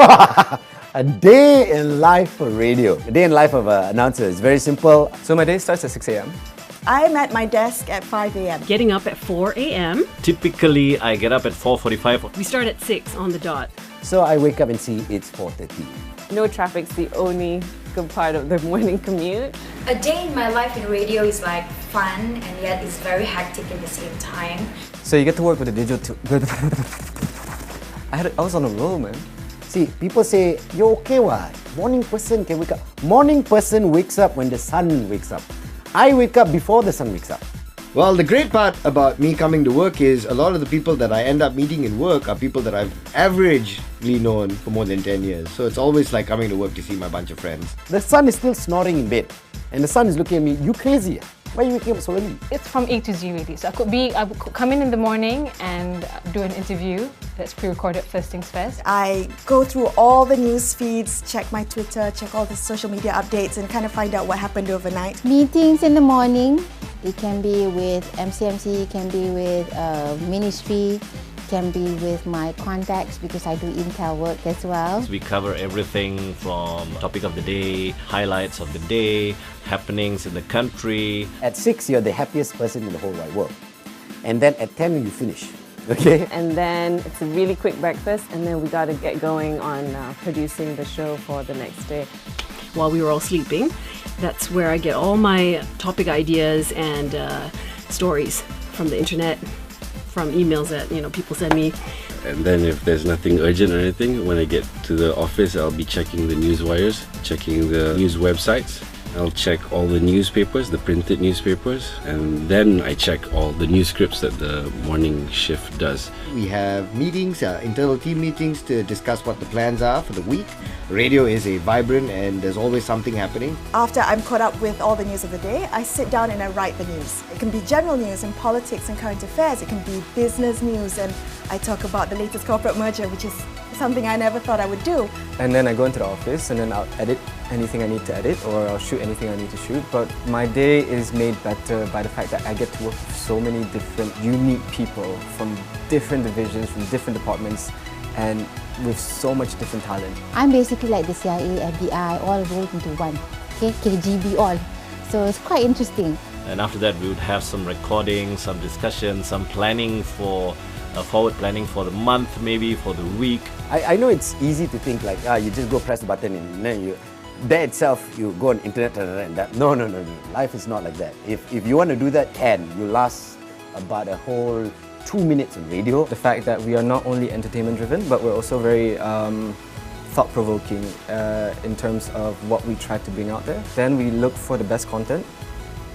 A day in life for radio. A day in life of an announcer is very simple. So my day starts at 6 a.m. I'm at my desk at 5 a.m. Getting up at 4 a.m. Typically, I get up at 4:45. We start at 6 on the dot. So I wake up and see it's 4:30. No traffic's the only good part of the morning commute. A day in my life in radio is like fun and yet it's very hectic at the same time. So you get to work with the digital. I was on a roll, man. See, people say, you're okay what? Morning person can wake up. Morning person wakes up when the sun wakes up. I wake up before the sun wakes up. Well, the great part about me coming to work is a lot of the people that I end up meeting in work are people that I've averagely known for more than 10 years. So it's always like coming to work to see my bunch of friends. The sun is still snoring in bed. And the sun is looking at me, you crazy? Why are you waking up so early? It's from A to Z really. So I could come in the morning and do an interview that's pre-recorded first things first. I go through all the news feeds, check my Twitter, check all the social media updates and kind of find out what happened overnight. Meetings in the morning, it can be with MCMC, it can be with ministry, can be with my contacts because I do intel work as well. We cover everything from topic of the day, highlights of the day, happenings in the country. At 6, you're the happiest person in the whole wide world. And then at 10, you finish. Okay? And then it's a really quick breakfast, and then we got to get going on producing the show for the next day. While we were all sleeping, that's where I get all my topic ideas and stories from the internet, from emails that people send me. And then if there's nothing urgent or anything, when I get to the office, I'll be checking the news wires, checking the news websites. I'll check all the newspapers, the printed newspapers, and then I check all the news scripts that the morning shift does. We have meetings, internal team meetings to discuss what the plans are for the week. Radio is a vibrant and there's always something happening. After I'm caught up with all the news of the day, I sit down and I write the news. It can be general news and politics and current affairs. It can be business news and I talk about the latest corporate merger, which is something I never thought I would do. And then I go into the office and then I'll edit anything I need to edit or I'll shoot anything I need to shoot. But my day is made better by the fact that I get to work with so many different unique people from different divisions, from different departments, and with so much different talent. I'm basically like the CIA, FBI, all rolled into one. Okay, KGB all. So it's quite interesting. And after that, we would have some recording, some discussion, some planning for forward planning for the month, maybe for the week. I know it's easy to think like, you just go press the button and then there itself, you go on internet and that. No. Life is not like that. If you want to do that, you last about a whole 2 minutes on radio. The fact that we are not only entertainment driven, but we're also very thought-provoking in terms of what we try to bring out there. Then we look for the best content.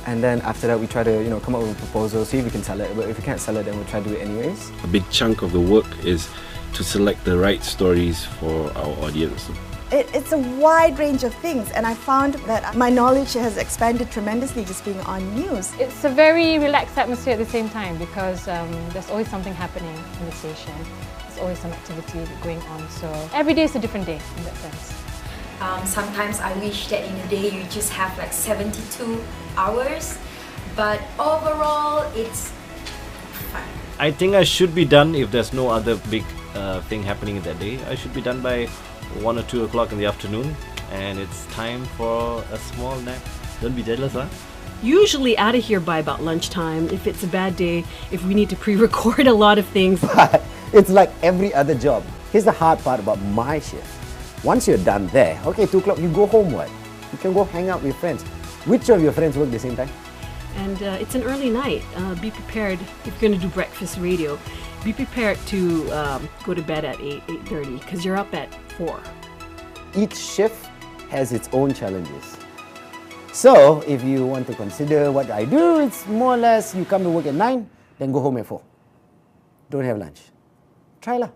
And then after that, we try to come up with a proposal, see if we can sell it. But if we can't sell it, then we'll try to do it anyways. A big chunk of the work is to select the right stories for our audience. It's a wide range of things and I found that my knowledge has expanded tremendously just being on news. It's a very relaxed atmosphere at the same time because there's always something happening in the station. There's always some activity going on. So every day is a different day in that sense. Sometimes I wish that in a day you just have like 72 hours, but overall it's fun. I think I should be done if there's no other big thing happening in that day. I should be done by 1 or 2 o'clock in the afternoon, and it's time for a small nap. Don't be jealous, huh? Usually out of here by about lunchtime if it's a bad day, if we need to pre-record a lot of things. But it's like every other job. Here's the hard part about my shift. Once you're done there, okay, 2 o'clock, you go home, what? You can go hang out with friends. Which of your friends work at the same time? And it's an early night. Be prepared if you're going to do breakfast radio. Be prepared to go to bed at 8:30 because you're up at 4. Each shift has its own challenges. So, if you want to consider what I do, it's more or less you come to work at 9, then go home at 4. Don't have lunch. Try lah.